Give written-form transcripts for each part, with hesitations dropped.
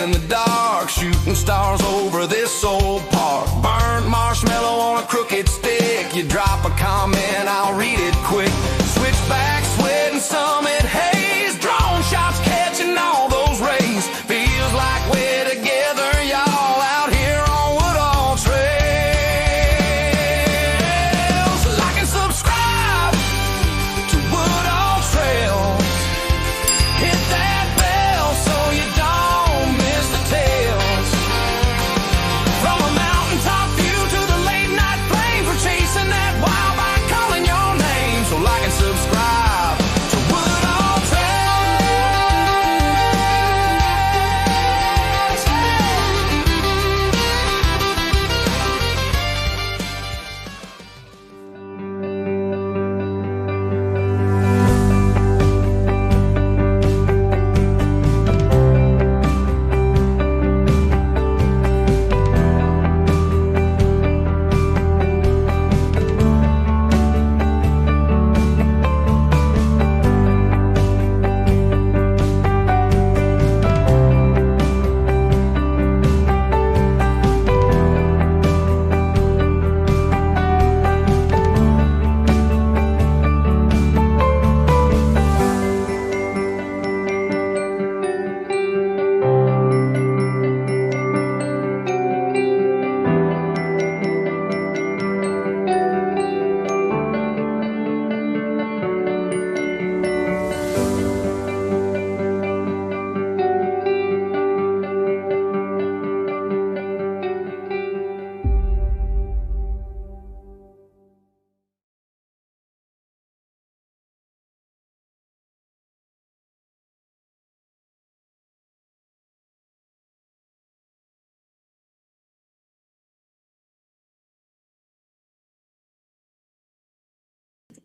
in the dark, shooting stars over this old park. Burnt marshmallow on a crooked stick. You drop a comment, I'll read it quick. Switchback, sweat and summit haze. Drone shots catching all those rays. Feels like we're together, y'all, out here on Woodall Trails. Like and subscribe to Woodall Trails. Hit that bell so you don't miss the tales. From a mountaintop view to the late night flames, we're chasing that wild by calling your name. So like and subscribe to Woodall Trails.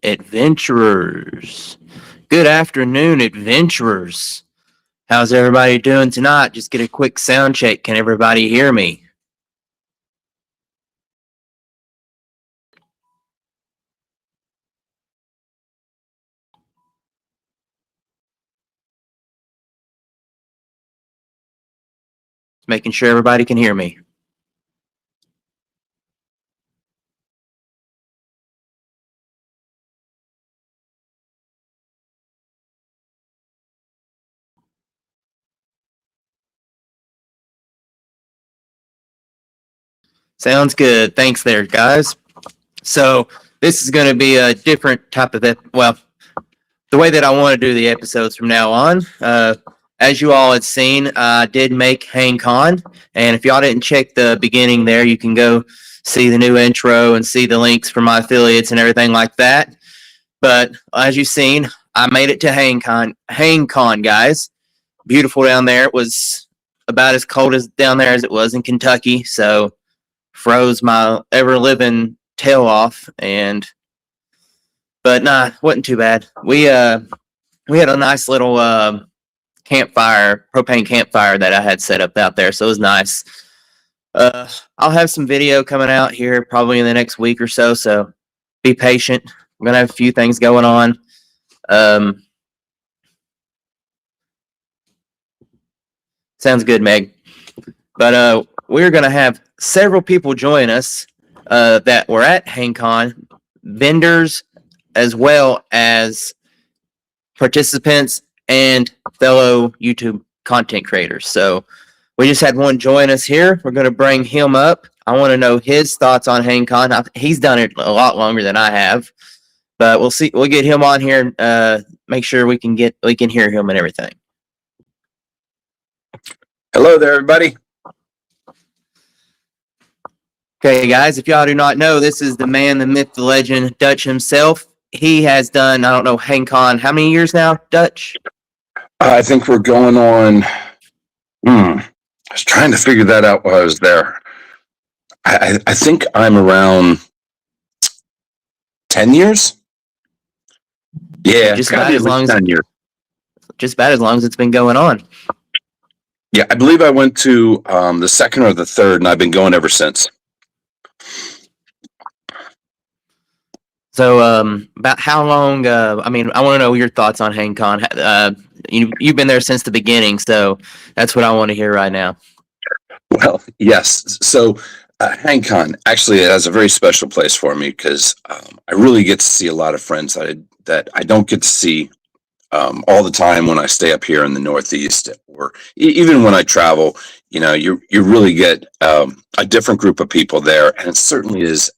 Adventurers. Good afternoon, adventurers. How's everybody doing tonight? Just get a quick sound check. Can everybody hear me? Just making sure everybody can hear me. Sounds good. Thanks there, guys. So this is going to be a different type of, well, the way that I want to do the episodes from now on. As you all had seen, I did make HangCon, and if y'all didn't check the beginning there, you can go see the new intro and see the links for my affiliates and everything like that. But as you've seen, I made it to HangCon, guys. Beautiful down there. It was about as cold as down there as it was in Kentucky, so froze my ever-living tail off, but nah, wasn't too bad. We had a nice little campfire, propane campfire that I had set up out there, so it was nice. I'll have some video coming out here probably in the next week or so, so be patient. I'm gonna have a few things going on. Sounds good, Meg. But we're gonna have several people join us that were at HangCon, vendors as well as participants and fellow YouTube content creators. So we just had one join us here. We're going to bring him up. I want to know his thoughts on HangCon. He's done it a lot longer than I have, but we'll see. We'll get him on here and make sure we can hear him and everything. Hello there, everybody. Okay, guys, if y'all do not know, this is the man, the myth, the legend, Dutch himself. He has done, I don't know, HangCon, how many years now, Dutch? I think we're going on, I was trying to figure that out while I was there. I think I'm around 10 years? Yeah, just about as long as 10 years. Just about as long as it's been going on. Yeah, I believe I went to the second or the third, and I've been going ever since. So, about how long? I mean, I want to know your thoughts on HangCon. You've been there since the beginning, so that's what I want to hear right now. Well, yes. So, HangCon actually has a very special place for me because I really get to see a lot of friends that I don't get to see all the time when I stay up here in the Northeast, or even when I travel. You really get a different group of people there, and it certainly is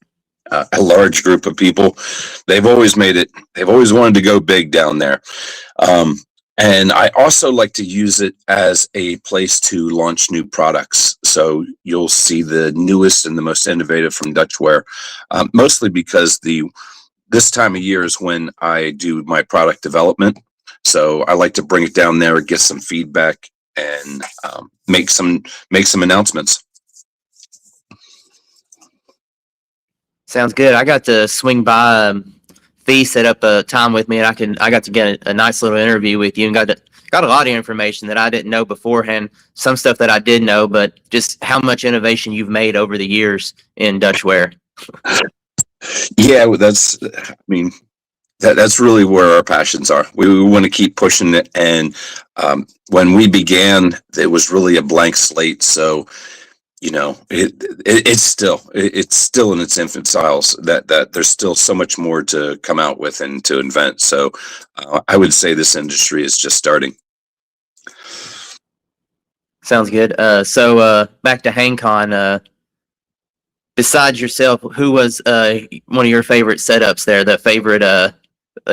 a large group of people. They've always made it. They've always wanted to go big down there. Um, and I also like to use it as a place to launch new products. So you'll see the newest and the most innovative from Dutchware, mostly because the this time of year is when I do my product development. So I like to bring it down there, get some feedback, and make some announcements. Sounds good. I got to swing by. Fee set up a time with me, and I got to get a nice little interview with you, and got a lot of information that I didn't know beforehand. Some stuff that I did know, but just how much innovation you've made over the years in Dutchware. Yeah, that's. I mean, that's really where our passions are. We want to keep pushing it, and when we began, it was really a blank slate. So it's still in its infant styles. That there's still so much more to come out with and to invent. So I would say this industry is just starting. Sounds good. So back to HangCon. Besides yourself, who was one of your favorite setups there?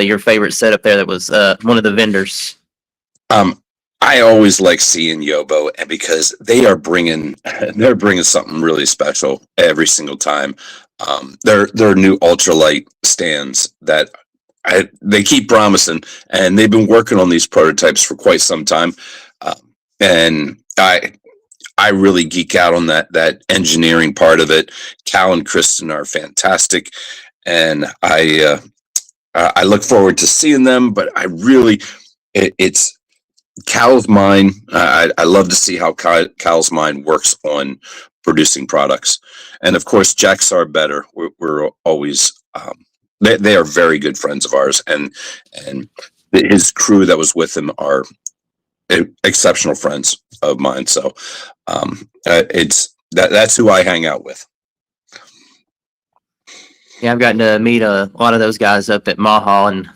Your favorite setup there that was one of the vendors. I always like seeing Yobo, and because they're bringing something really special every single time. Their new ultralight stands that they keep promising, and they've been working on these prototypes for quite some time. And I really geek out on that engineering part of it. Cal and Kristen are fantastic, and I look forward to seeing them. But it's Cal's mind. I love to see how Cal's mind works on producing products, and of course, Jack's our better. We're always they are very good friends of ours, and his crew that was with him are exceptional friends of mine. So that's who I hang out with. Yeah, I've gotten to meet a lot of those guys up at Maha, and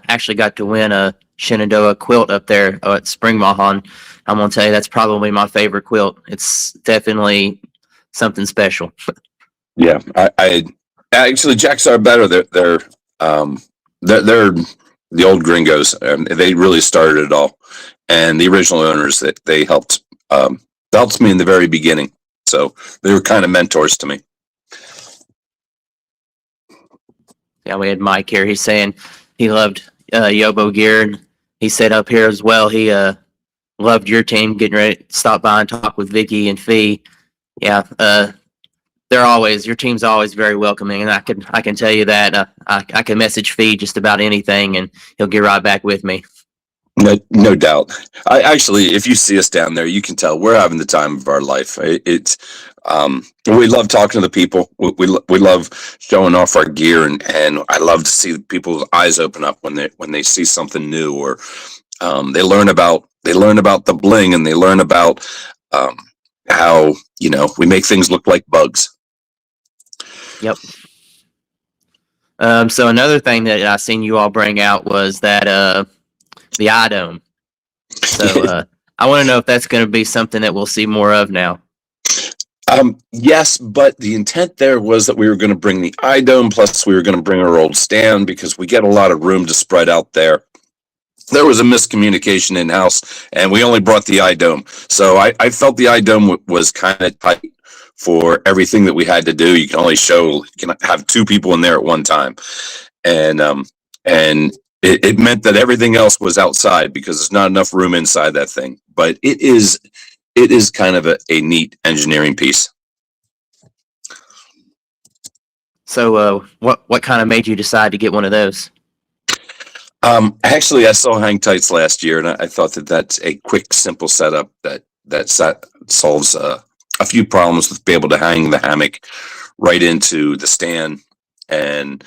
actually got to win a Shenandoah quilt up there at Spring Maha. And I'm gonna tell you, that's probably my favorite quilt. It's definitely something special. Yeah, I actually Jacks are better. They're the old gringos, and they really started it all. And the original owners that they helped me in the very beginning. So they were kind of mentors to me. Yeah, we had Mike here. He's saying he loved Yobo gear, and he said up here as well he loved your team. Getting ready to stop by and talk with Vicky and Fee. Yeah, your team's always very welcoming, and I can tell you that I can message Fee just about anything, and he'll get right back with me. No doubt. I actually, if you see us down there, you can tell we're having the time of our life. We love talking to the people. We love showing off our gear, and I love to see people's eyes open up when they see something new, or they learn about the bling, and they learn about how we make things look like bugs. Yep. So another thing that I seen you all bring out was that the iDome. So I want to know if that's going to be something that we'll see more of now. Yes, but the intent there was that we were going to bring the iDome, plus we were going to bring our old stand, because we get a lot of room to spread out there. There was a miscommunication in-house, and we only brought the iDome. So I felt the iDome was kind of tight for everything that we had to do. You can have two people in there at one time. And it meant that everything else was outside because there's not enough room inside that thing. But it is kind of a neat engineering piece. So what kind of made you decide to get one of those? Actually, I saw Hang Tights last year, and I thought that that's a quick, simple setup that solves a few problems with being able to hang the hammock right into the stand. And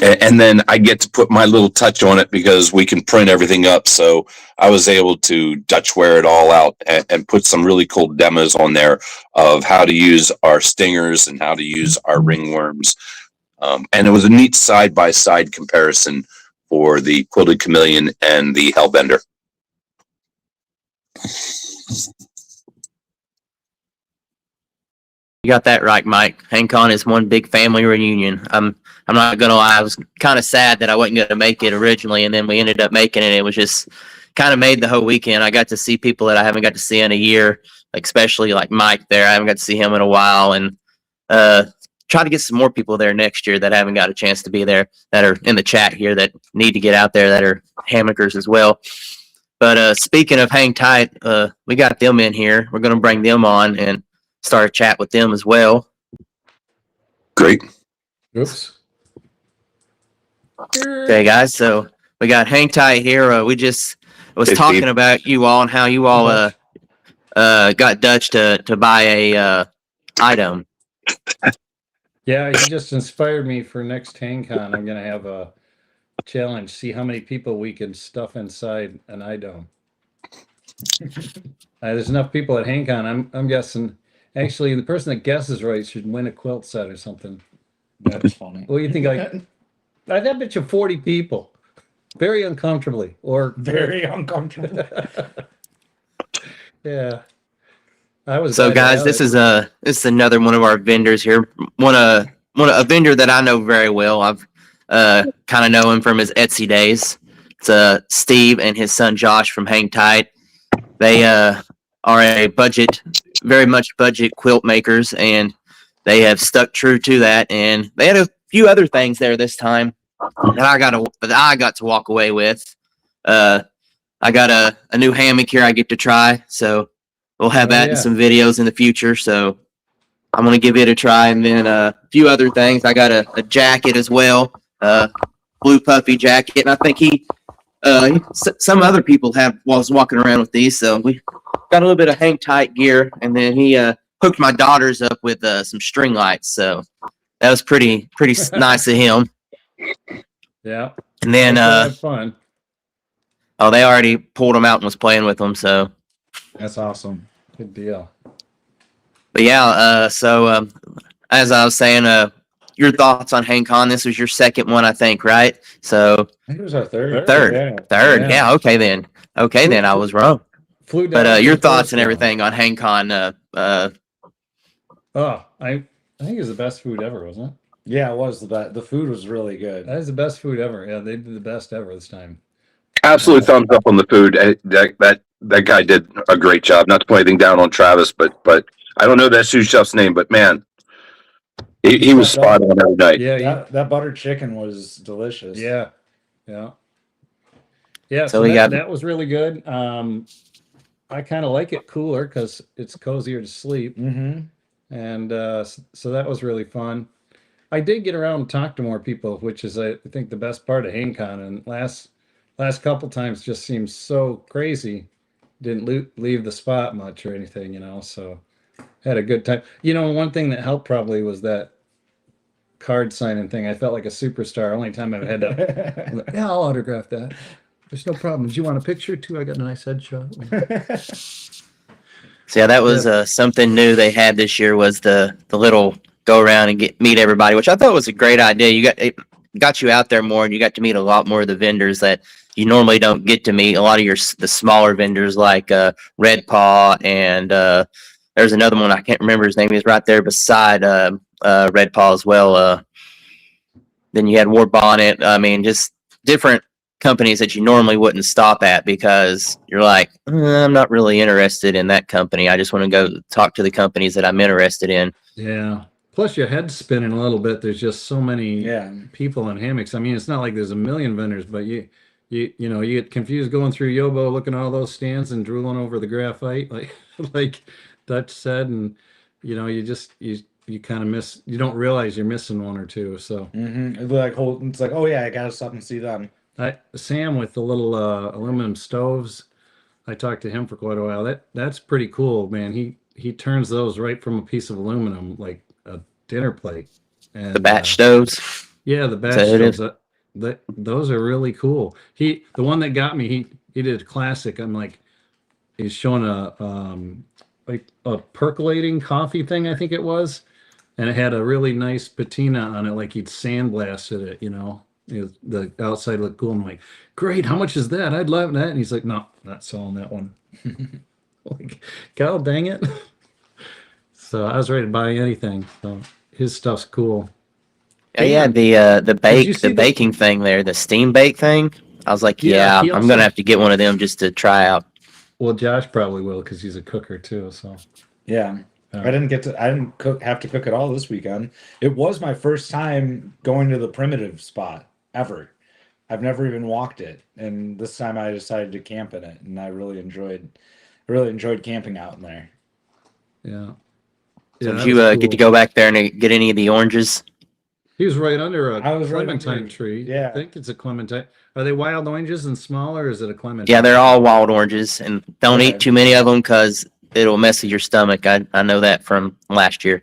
And then I get to put my little touch on it because we can print everything up. So I was able to Dutchware it all out and put some really cool demos on there of how to use our stingers and how to use our ringworms. And it was a neat side-by-side comparison for the Quilted Chameleon and the Hellbender. You got that right, Mike. HangCon is one big family reunion. I'm not gonna lie, I was kind of sad that I wasn't gonna make it originally, and then we ended up making it. It was just kind of made the whole weekend. I got to see people that I haven't got to see in a year, like especially like Mike there. I haven't got to see him in a while, and try to get some more people there next year that haven't got a chance to be there, that are in the chat here that need to get out there, that are hammockers as well. But speaking of Hang Tight, we got them in here. We're gonna bring them on and start a chat with them as well. Great. Oops. Okay, guys. So we got Hang Tight here. We just was talking about you all and how you all got Dutch to buy a item. Yeah, he just inspired me for next HangCon. I'm gonna have a challenge. See how many people we can stuff inside an iDome. There's enough people at HangCon. I'm guessing. Actually, the person that guesses right should win a quilt set or something. That's funny. What do you think? I bet you 40 people, very uncomfortably, or Very uncomfortable. yeah. I was So, guys, this is another one of our vendors here. A vendor that I know very well. I've kind of know him from his Etsy days. It's Steve and his son Josh from Hang Tight. They are very much budget quilt makers, and they have stuck true to that. And they had a few other things there this time that I got to walk away with. I got a new hammock here I get to try, so we'll have that in some videos in the future. So I'm gonna give it a try, and then a few other things. I got a jacket as well, blue puffy jacket, and I think some other people was walking around with these. So we got a little bit of Hang Tight gear, and then he hooked my daughters up with some string lights. So that was pretty nice of him. Yeah. And then fun. Oh, they already pulled them out and was playing with them. So That's awesome. Good deal. but yeah, so as I was saying, your thoughts on HangCon? This was your second one, I think, right? So I think it was our third. third. Yeah. Okay, then. I was wrong. Flew down But your the thoughts first and one. everything on HangCon? I think it was the best food ever, wasn't it? Yeah, it was the best. The food was really good. That is the best food ever. Yeah, they did the best ever this time. Absolute thumbs up on the food. That guy did a great job. Not to put anything down on Travis, but I don't know that sous chef's name, but man, he was spot on every night. Yeah, That buttered chicken was delicious. yeah. So So we got- that was really good. I kind of like it cooler because it's cozier to sleep, Mm-hmm. and so that was really fun. I did get around and talk to more people, which is I think the best part of HangCon. And last couple times just seemed so crazy. Didn't leave the spot much or anything, So had a good time. One thing that helped probably was that card signing thing. I felt like a superstar. Only time I've had to. Yeah, I'll autograph that. There's no problem. Do you want a picture too? I got a nice headshot. So yeah, that was something new they had this year. Was the little go around and meet everybody, which I thought was a great idea. It got you out there more, and you got to meet a lot more of the vendors that you normally don't get to meet. A lot of the smaller vendors like Red Paw, and there's another one I can't remember his name. He's right there beside Red Paw as well. Then you had War Bonnet. I mean, just different companies that you normally wouldn't stop at because you're like, I'm not really interested in that company. I just want to go talk to the companies that I'm interested in. Yeah. Plus your head's spinning a little bit. There's just so many Yeah. people in hammocks. I mean, it's not like there's a million vendors, but you get confused going through Yobo, looking at all those stands and drooling over the graphite, like Dutch said, and you kind of miss. You don't realize you're missing one or two. So Mm-hmm. It's like, oh yeah, I gotta stop and see them. Sam with the little aluminum stoves, I talked to him for quite a while. That's pretty cool, man. He turns those right from a piece of aluminum, like a dinner plate. And The batch stoves. Yeah, the batch that it stills. Those are really cool. The one that got me, he did a classic. I'm like, he's showing like a percolating coffee thing, I think it was, and it had a really nice patina on it, like he'd sandblasted it. The outside looked cool. I'm like, great, how much is that? I'd love that. And he's like, no, not selling that one. Like, God dang it. So I was ready to buy anything. So his stuff's cool. Yeah, the baking thing there, the steam bake thing. I was like, Yeah, yeah, he I'm also- gonna have to get one of them just to try out. Well, Josh probably will because he's a cooker too. So Yeah. Yeah. I didn't have to cook at all this weekend. It was my first time going to the primitive spot ever. I've never even walked it. And this time I decided to camp in it, and I really enjoyed camping out in there. yeah. So Yeah, did that you was get to cool. go back there and get any of the oranges? He was right under I a was right under clementine it. tree. Yeah. I think it's a clementine. Are they wild oranges and small, or is it a clementine? Yeah, they're all wild oranges, and don't Okay. eat too many of them because it'll mess with your stomach. I know that from last year.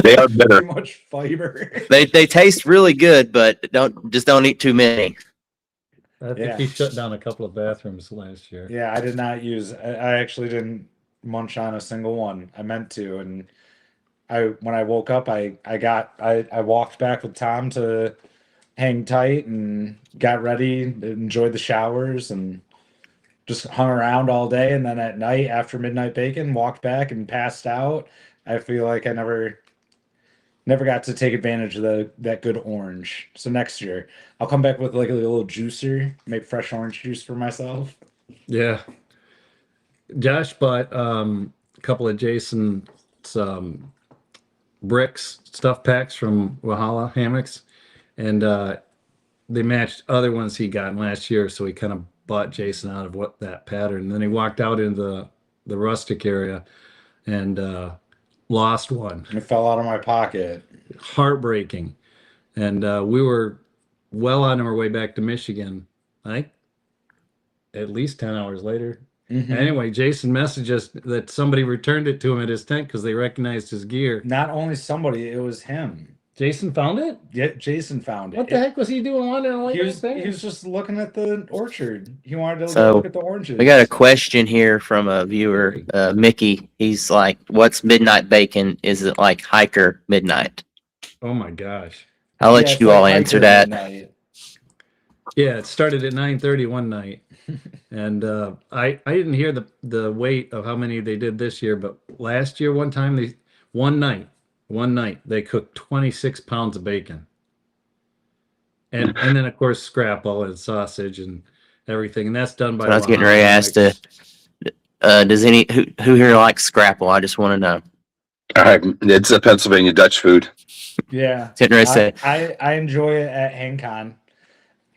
They are bitter. Too much fiber. They taste really good, but don't eat too many. I think Yeah. he shut down a couple of bathrooms last year. Yeah, I did not use. I actually didn't munch on a single one. I meant to, and when I woke up, I walked back with Tom to hang tight and got ready, enjoyed the showers, and just hung around all day. And then at night, after midnight bacon, walked back and passed out. I feel like I never got to take advantage of that good orange. So next year, I'll come back with like a little juicer, make fresh orange juice for myself. Yeah. Josh bought a couple of Jason's bricks, stuff packs from Wahala Hammocks, and they matched other ones he got last year. So he kind of bought Jason out of that pattern. And then he walked out into the rustic area and lost one. And it fell out of my pocket. Heartbreaking. And we were well on our way back to Michigan, I think at least 10 hours later. Mhm. Anyway, Jason messaged us that somebody returned it to him at his tent because they recognized his gear. Not only somebody, it was him. Jason found it? Yeah, Jason found it. What the heck was he doing wandering away He like was that? just looking at the orchard. He wanted to So, look at the oranges. We got a question here from a viewer, Mickey. He's like, "What's midnight bacon? Is it like hiker midnight?" Oh my gosh. I'll let Yeah, it's you like all hiker answer that. midnight. Yeah, it started at 9:30 one night. And I didn't hear the weight of how many they did this year, but last year one night they cooked 26 pounds of bacon. And then of course scrapple and sausage and everything. And that's done by So I was getting ready to ask Hammocks. does who here likes scrapple? I just want to know. It's a Pennsylvania Dutch food. Yeah. Getting ready to say, I enjoy it at HangCon,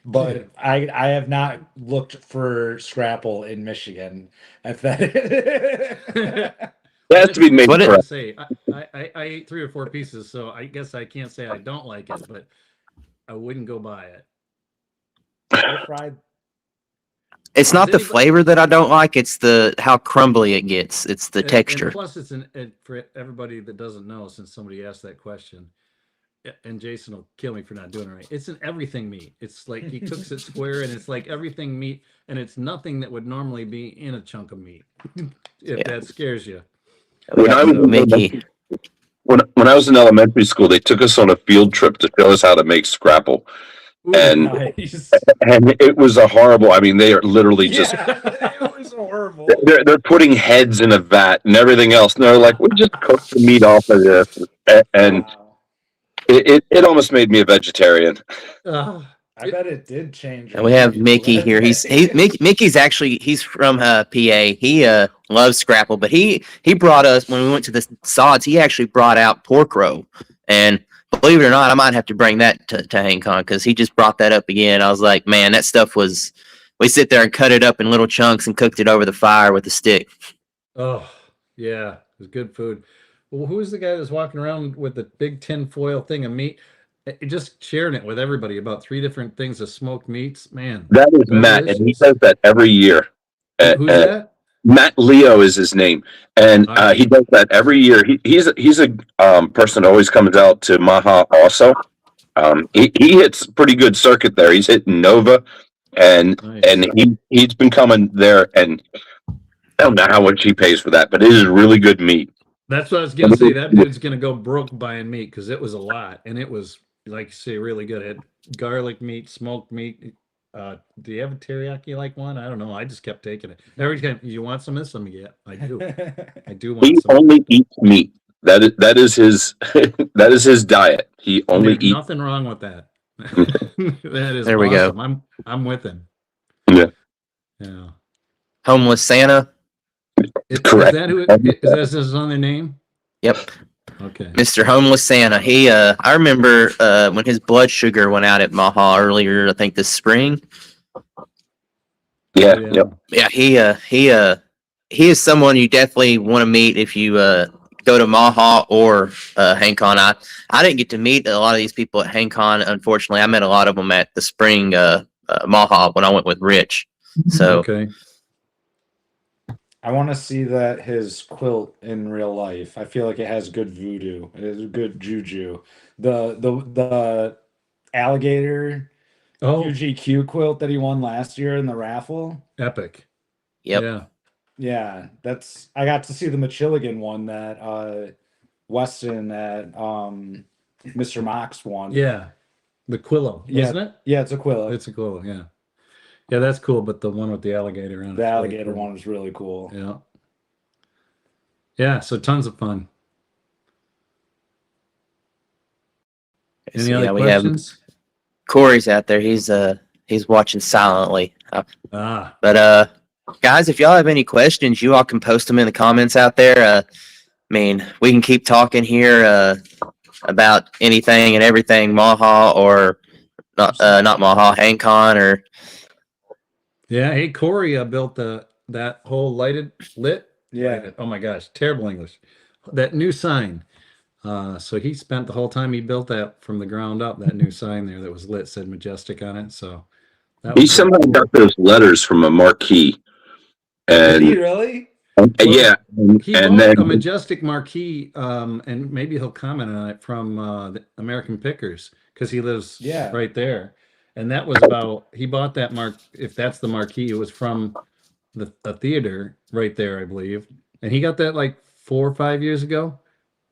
but I have not looked for scrapple in Michigan. If that It has to be made What it- correct. Say, I ate 3 or 4 pieces, so I guess I can't say I don't like it, but I wouldn't go buy it. fried. it's not the anybody- flavor that I don't like. It's how crumbly it gets. It's the And texture. plus, it's for everybody that doesn't know, since somebody asked that question, and Jason will kill me for not doing it right. It's an everything meat. It's like he cooks it square, and it's like everything meat, and it's nothing that would normally be in a chunk of meat. If Yeah. that scares you. When I was Mickey. when I was in elementary school, they took us on a field trip to show us how to make scrapple, Ooh, and Nice. and it was a horrible. I mean, they are literally just Yeah, it was horrible. they're putting heads in a vat and everything else, and they're like, "We just cook the meat off of this," and Wow. it almost made me a vegetarian. I bet it did change. And we have Mickey here. Mickey's actually he's from PA. He loves scrapple, but he brought us when we went to the sods. He actually brought out pork roe, and believe it or not, I might have to bring that to HangCon because he just brought that up again. I was like, man, that stuff was. We sit there and cut it up in little chunks and cooked it over the fire with a stick. Oh, yeah, it was good food. Well, who's the guy that's walking around with the big tin foil thing of meat? Just sharing it with everybody about 3 different things of smoked meats. Man, That is Matt, and he delicious. does that every year. Who's that? Matt Leo is his name, and he does that every year. He's a person that always comes out to Maha also. He hits pretty good circuit there. He's hitting Nova, and he's been coming there, and I don't know how much he pays for that, but it is really good meat. That's what I was gonna say. That dude's gonna go broke buying meat because it was a lot, and it was, like you say, really good. It had garlic meat, smoked meat. Do you have a teriyaki like one? I don't know. I just kept taking it every time. You want some of this? Let me get. I do. I do want He some. only eats meat. That is his that is his diet. He only There's eats. nothing wrong with that. That is There we go. awesome. I'm with him. Yeah. Yeah. Homeless Santa. Correct. Is that who? Is that his other name? Yep. Okay. Mr. Homeless Santa. He I remember when his blood sugar went out at Maha earlier, I think this spring. Yeah. Yeah. Yep. Yeah, he is someone you definitely want to meet if you go to Maha or HangCon. I didn't get to meet a lot of these people at HangCon. Unfortunately, I met a lot of them at the spring Maha when I went with Rich. So Okay. I want to see that his quilt in real life. I feel like it has good voodoo. It has good juju. The alligator Oh, UGQ quilt that he won last year in the raffle. epic. yep. Yeah. Yeah, that's I got to see the Michiligan one that Weston at Mr. Mox won. Yeah. The Quillo, Yeah. isn't it? Yeah, it's a quilt. It's a Quillo, yeah. Yeah, that's cool, but the one with the alligator on it. The alligator one was really cool. Yeah. Yeah, so tons of fun. Any So, other yeah, we have questions? Corey's out there. He's watching silently. But guys, if y'all have any questions, you all can post them in the comments out there. I mean, we can keep talking here about anything and everything Maha or not Maha, HangCon or Yeah, hey, Corey built that whole lit. Yeah. Oh my gosh, terrible English. That new sign. So he spent the whole time he built that from the ground up, that new sign there that was lit, said Majestic on it. So that He was somehow got those letters from a marquee, Did he and really? yeah, He and bought then a Majestic marquee, and maybe he'll comment on it from the American Pickers because he lives Yeah. right there. And that was about, he bought that if that's the marquee, it was from a theater right there, I believe. And he got that like 4 or 5 years ago.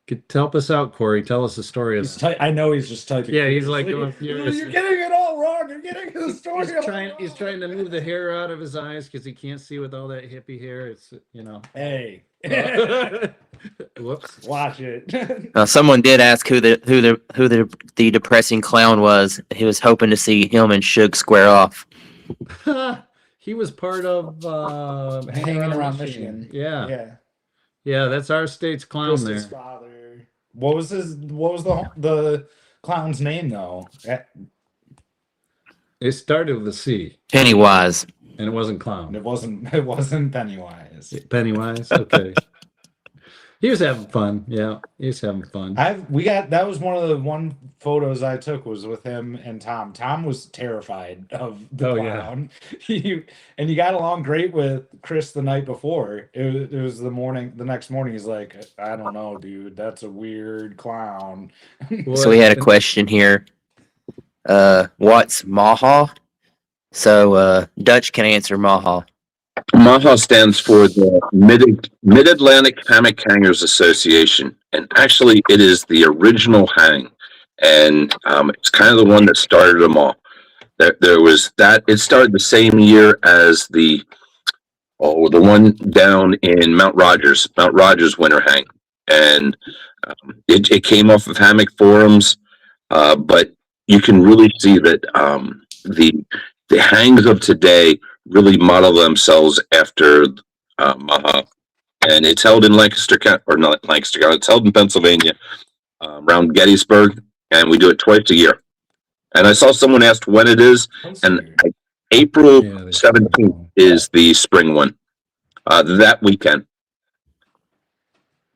Could help us out, Corey. Tell us the story. I know he's just typing. Yeah, he's like, You're furious. getting it all wrong. You're getting the story. He's trying to move the hair out of his eyes because he can't see with all that hippie hair. It's Hey. Whoops. Watch it. someone did ask who the depressing clown was. He was hoping to see him and Suge square off. He was part of Hanging around Michigan. Yeah. Yeah, that's our state's clown Just there. his father. What was the clown's name though? It started with a C, Pennywise. and it wasn't clown. It wasn't Pennywise. Pennywise. Okay. He was having fun. Yeah, he was having fun. That was one of the photos I took was with him and Tom. Tom was terrified of the clown. Yeah. He got along great with Chris the night before. It was the next morning. He's like, I don't know, dude. That's a weird clown. So we had a question here. What's Maha? So Dutch can answer Maha. Maha stands for the Mid-Atlantic Hammock Hangers Association, and actually it is the original hang, and it's kind of the one that started them all. There was that. It started the same year as the one down in Mount Rogers Winter Hang, and it came off of Hammock forums, but you can really see that the hangs of today really model themselves after Maha, and it's held in Lancaster County, or not Lancaster County. It's held in Pennsylvania, around Gettysburg, and we do it twice a year. And I saw someone asked when it is, and April 17th is the spring one. That weekend,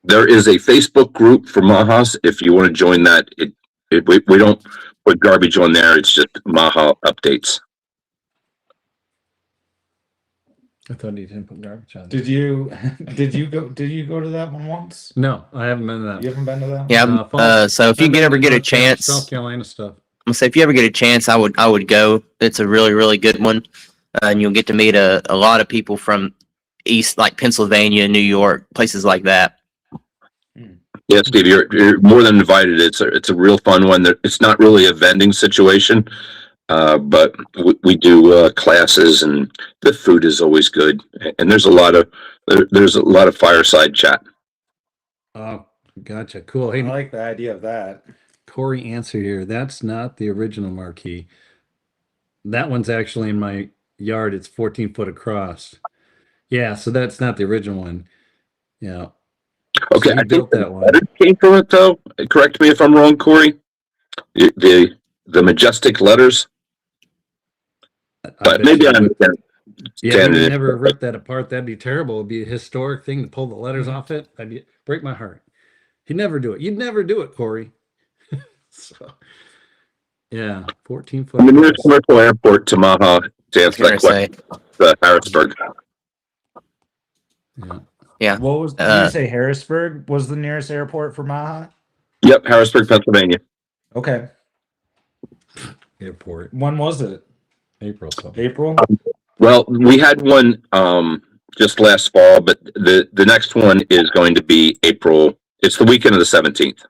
there is a Facebook group for Mahas. If you want to join that, we don't put garbage on there. It's just Maha updates. I thought he didn't put garbage on. Did you did you go to that one once? No, I haven't been to that. You haven't been to that one? Yeah. So if you I've been ever to get a North Carolina, chance, South Carolina stuff. I'm gonna say if you ever get a chance, I would go. It's a really, really good one, and you'll get to meet a lot of people from East, like Pennsylvania, New York, places like that. Yeah, Steve, you're more than invited. It's a real fun one. It's not really a vending situation, but we do classes, and the food is always good. And there's a lot of fireside chat. Oh, gotcha. Cool. I Hey, like the idea of that. Corey answered here. That's not the original marquee. That one's actually in my yard. It's 14 foot across. Yeah, so that's not the original one. Yeah. Okay, So you I built think that the one. letters came from it, though. Correct me if I'm wrong, Corey. The majestic letters, I but bet maybe you I'm would. Yeah, he would standing never it. rip that apart. That'd be terrible. It'd be a historic thing to pull the letters off it. Break my heart. He'd never do it. You'd never do it, Corey. So, yeah, 14 foot. From the nearest across. commercial airport to Maha, to answer that Say, question, Harrisburg. Yeah. yeah. What was did you say Harrisburg was the nearest airport for Maha? Yep, Harrisburg, Pennsylvania. Okay. Airport. When was it? April. Something. April? Well, we had one just last fall, but the next one is going to be April. It's the weekend of the 17th.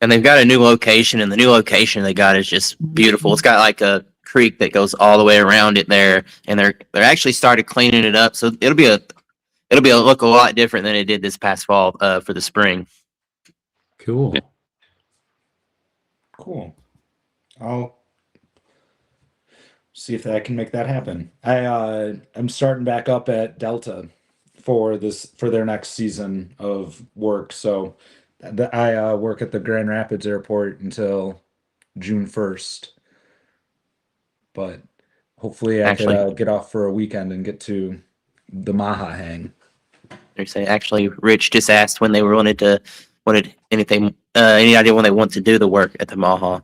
And they've got a new location, and the new location they got is just beautiful. It's got like a creek that goes all the way around it there, and they're actually started cleaning it up, so it'll be a look a lot different than it did this past fall for the spring. Cool. Yeah. Cool. I'll see if I can make that happen. I'm starting back up at Delta for their next season of work. So I work at the Grand Rapids Airport until June 1st. But hopefully I could get off for a weekend and get to the Maha hang. They say actually, Rich just asked when they wanted anything, any idea when they want to do the work at the Maha.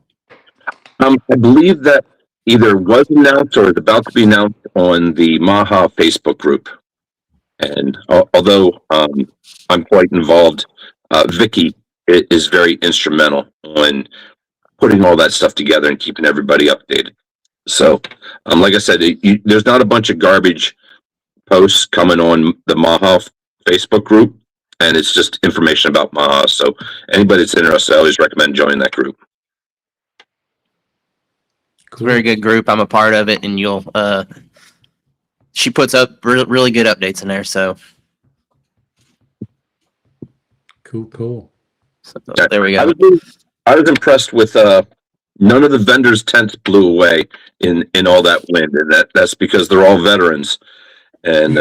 I believe that either was announced or is about to be announced on the Maha Facebook group. And although I'm quite involved, Vicky is very instrumental in putting all that stuff together and keeping everybody updated. So, like I said, there's not a bunch of garbage posts coming on the Maha Facebook group, and it's just information about Maha. So anybody that's interested, I always recommend joining that group. It's a very good group. I'm a part of it, and she puts up really good updates in there. So Cool. There we go. I was impressed with none of the vendors' tents blew away in all that wind, and that's because they're all veterans. And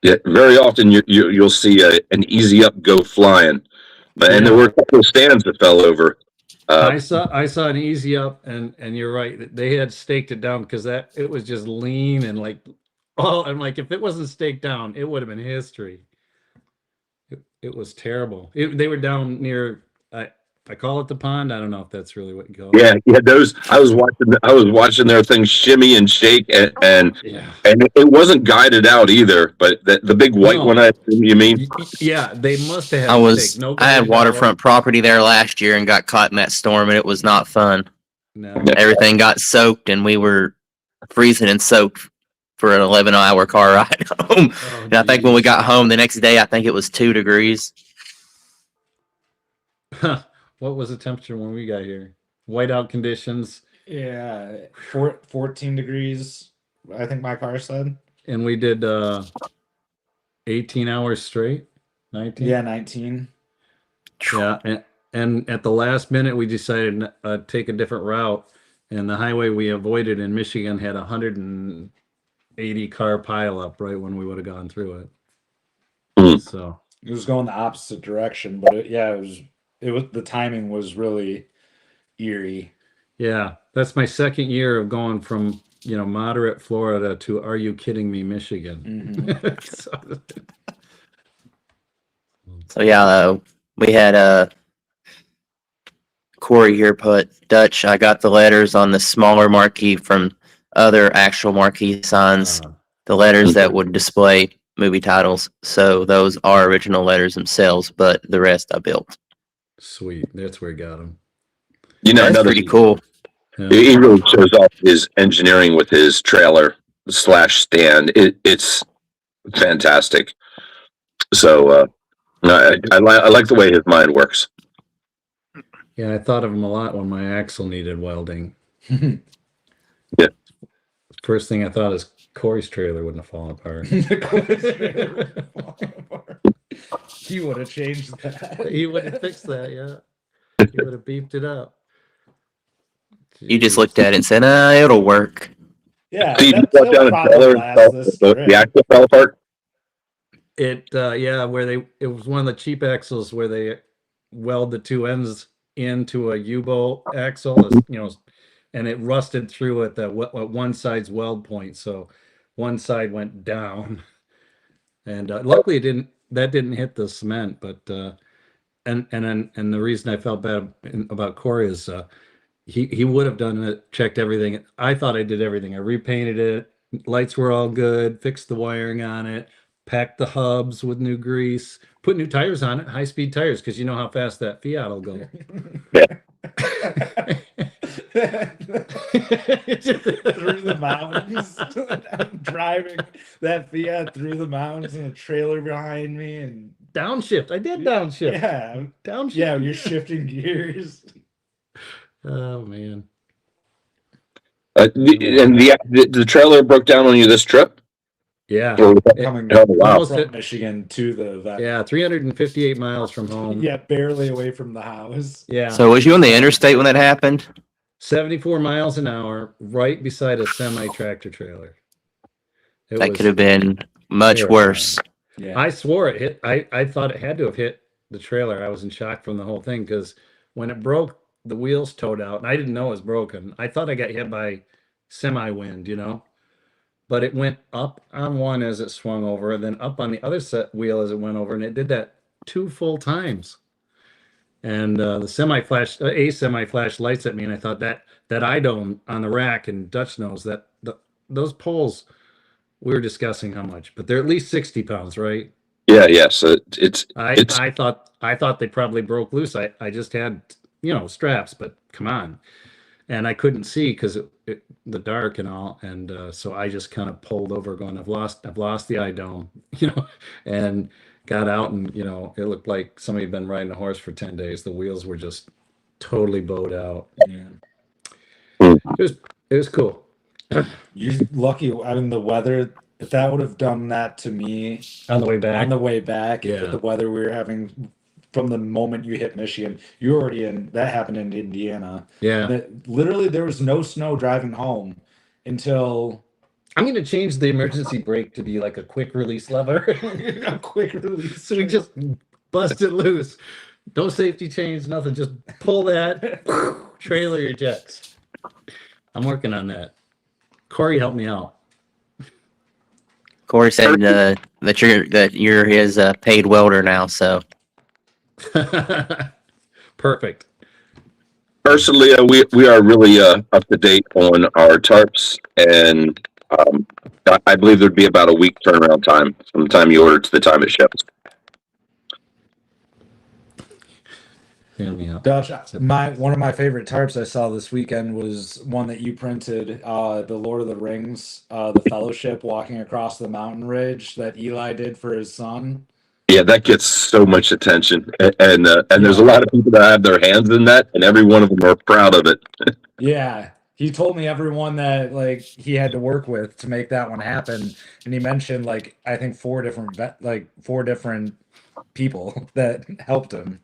yeah, very often you'll see an easy up go flying, and there were a couple of stands that fell over. I saw an easy up, and you're right. They had staked it down because it was just lean and like, I'm like, if it wasn't staked down, it would have been history. It was terrible. They were down near, I call it the pond. I don't know if that's really what you call it. Yeah. Those I was watching their things shimmy and shake, and it wasn't guided out either. But the big white one, you mean? Yeah, they must have. I had waterfront property there last year and got caught in that storm, and it was not fun. No. Everything got soaked, and we were freezing and soaked for an 11-hour car ride home. And I think when we got home the next day, I think it was 2 degrees. What was the temperature when we got here? Whiteout conditions. Yeah, 14 degrees, I think my car said. And we did 18 hours straight. 19. Yeah, 19. Yeah, and at the last minute we decided to take a different route, and the highway we avoided in Michigan had 180 car pileup right when we would have gone through it. So it was going the opposite direction, but it was the timing was really eerie. Yeah, that's my second year of going from moderate Florida to are you kidding me, Michigan. Mm-hmm. So yeah, we had Corey here put Dutch. I got the letters on the smaller marquee from other actual marquee signs. the letters that would display movie titles. So those are original letters themselves, but the rest I built. Sweet. That's where he got him. You know, That's another pretty cool. Yeah. he really shows off his engineering with his trailer slash stand. It's fantastic. So I like the way his mind works. Yeah, I thought of him a lot when my axle needed welding. Yeah. First thing I thought is Corey's trailer wouldn't have fallen apart. He would have changed that. He would have fixed that, yeah. He would have beefed it up. You just Jeez. looked at it and said, it'll work. Yeah, So you that- just brought that down a probably trailer and lasts this the trip. axle fell apart. It it was one of the cheap axles where they weld the two ends into a U-bolt axle, and it rusted through at one side's weld point, so one side went down, and luckily that didn't hit the cement, but and the reason I felt bad about Corey is he would have done it, checked everything. I thought I did everything. I repainted it, lights were all good, fixed the wiring on it, packed the hubs with new grease, put new tires on it, high-speed tires, because you know how fast that Fiat will go. Through the mountains. I'm driving that Fiat through the mountains and a trailer behind me, and Downshift. I did downshift. yeah, Downshift. yeah, you're shifting gears. Oh man. The trailer broke down on you this trip. Yeah. Or was that- Coming Oh, wow. Almost from hit- Michigan to the event. Yeah, 358 miles from home. Yeah, barely away from the house. Yeah. So was you on the interstate when that happened? 74 miles an hour, right beside a semi-tractor trailer. It That was could have been much terrifying. worse. Yeah. I swore it hit. I thought it had to have hit the trailer. I was in shock from the whole thing because when it broke, the wheels towed out, and I didn't know it was broken. I thought I got hit by semi-wind, but it went up on one as it swung over, and then up on the other wheel as it went over, and it did that 2 full times. And the semi flashed lights at me, and I thought that idome on the rack and Dutch knows that those poles, we were discussing how much, but they're at least 60 pounds, right? Yeah. So it's I thought they probably broke loose. I just had straps, but come on, and I couldn't see because the dark and all, and so I just kind of pulled over, going, I've lost the idome, and got out, and it looked like somebody had been riding a horse for 10 days. The wheels were just totally bowed out. Yeah. It was cool. You're lucky. I mean, the weather, if that would have done that to me On the way back. on the way back, Yeah. the weather we were having from the moment you hit Michigan, you were already that happened in Indiana. Yeah. That literally there was no snow driving home until I'm going to change the emergency brake to be like a quick release lever. a quick release. So we just bust it loose. No safety chains, nothing. Just pull that, trailer ejects. I'm working on that. Corey helped me out. Corey said that you're his paid welder now. So Perfect. personally, we are really up to date on our tarps, and I believe there'd be about a week turnaround time from the time you order to the time it ships. Hear me out. Dutch, one of my favorite tarps I saw this weekend was one that you printed, the Lord of the Rings, the Fellowship walking across the mountain ridge that Eli did for his son. Yeah, that gets so much attention, and there's a lot of people that have their hands in that, and every one of them are proud of it. Yeah, he told me everyone that he had to work with to make that one happen, and he mentioned I think four different people that helped him.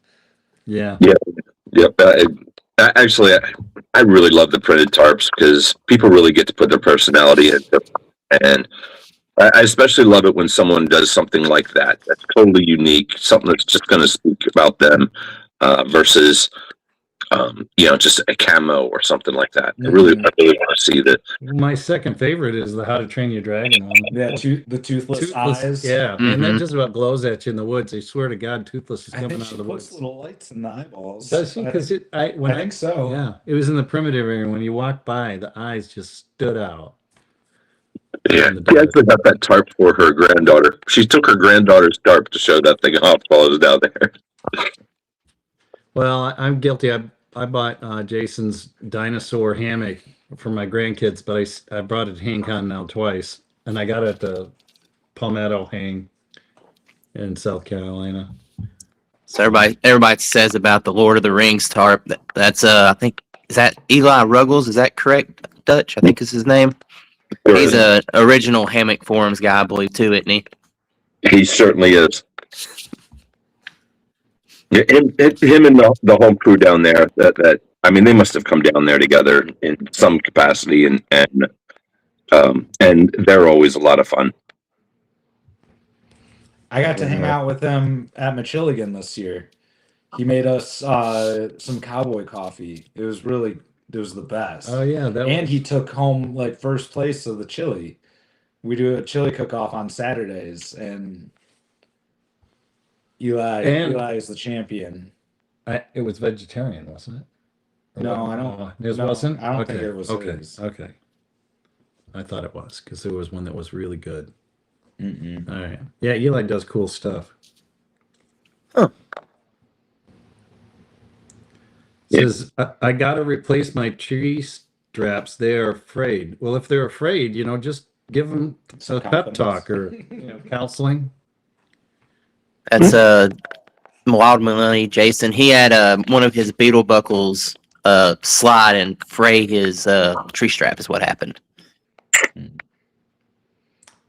Yeah. Yep. Actually, I really love the printed tarps because people really get to put their personality into it, and I especially love it when someone does something like that. That's totally unique, something that's just going to speak about them versus, just a camo or something like that. I really want to see that. My second favorite is the How to Train Your Dragon one. Yeah, the toothless eyes. Yeah, and that Mhm. just about glows at you in the woods. I swear to God, Toothless is I coming think out she of the puts woods. little lights in the eyeballs. Does she? Because I think so. Yeah, it was in the primitive area. When you walked by, the eyes just stood out. Yeah, in the she desert. actually got that tarp for her granddaughter. She took her granddaughter's tarp to show that thing off while it was down there. Well, I'm guilty. I bought Jason's dinosaur hammock for my grandkids, but I brought it to HangCon now twice, and I got it at the Palmetto Hang in South Carolina. So everybody says about the Lord of the Rings tarp. That's I think, is that Eli Ruggles? Is that correct, Dutch? I think is his name. He's a original Hammock forums guy, I believe, too, isn't he? He certainly is. Yeah, him and the whole crew down there. That I mean, they must have come down there together in some capacity, and they're always a lot of fun. I got to hang out with him at Machilligan this year. He made us some cowboy coffee. It was the best. Oh yeah, And he took home like first place of the chili. We do a chili cook-off on Saturdays, and Eli is the champion. It was vegetarian, wasn't it? No, I don't. It wasn't. I don't think it was. Okay. His. Okay. I thought it was because there was one that was really good. Mm-mm. All right. Yeah, Eli does cool stuff. Huh. Says I got to replace my tree straps. They are afraid. Well, if they're afraid, just give them Some a pep confidence. talk or counseling. That's Wild Money Jason. He had one of his beetle buckles slide and fray his tree strap is what happened.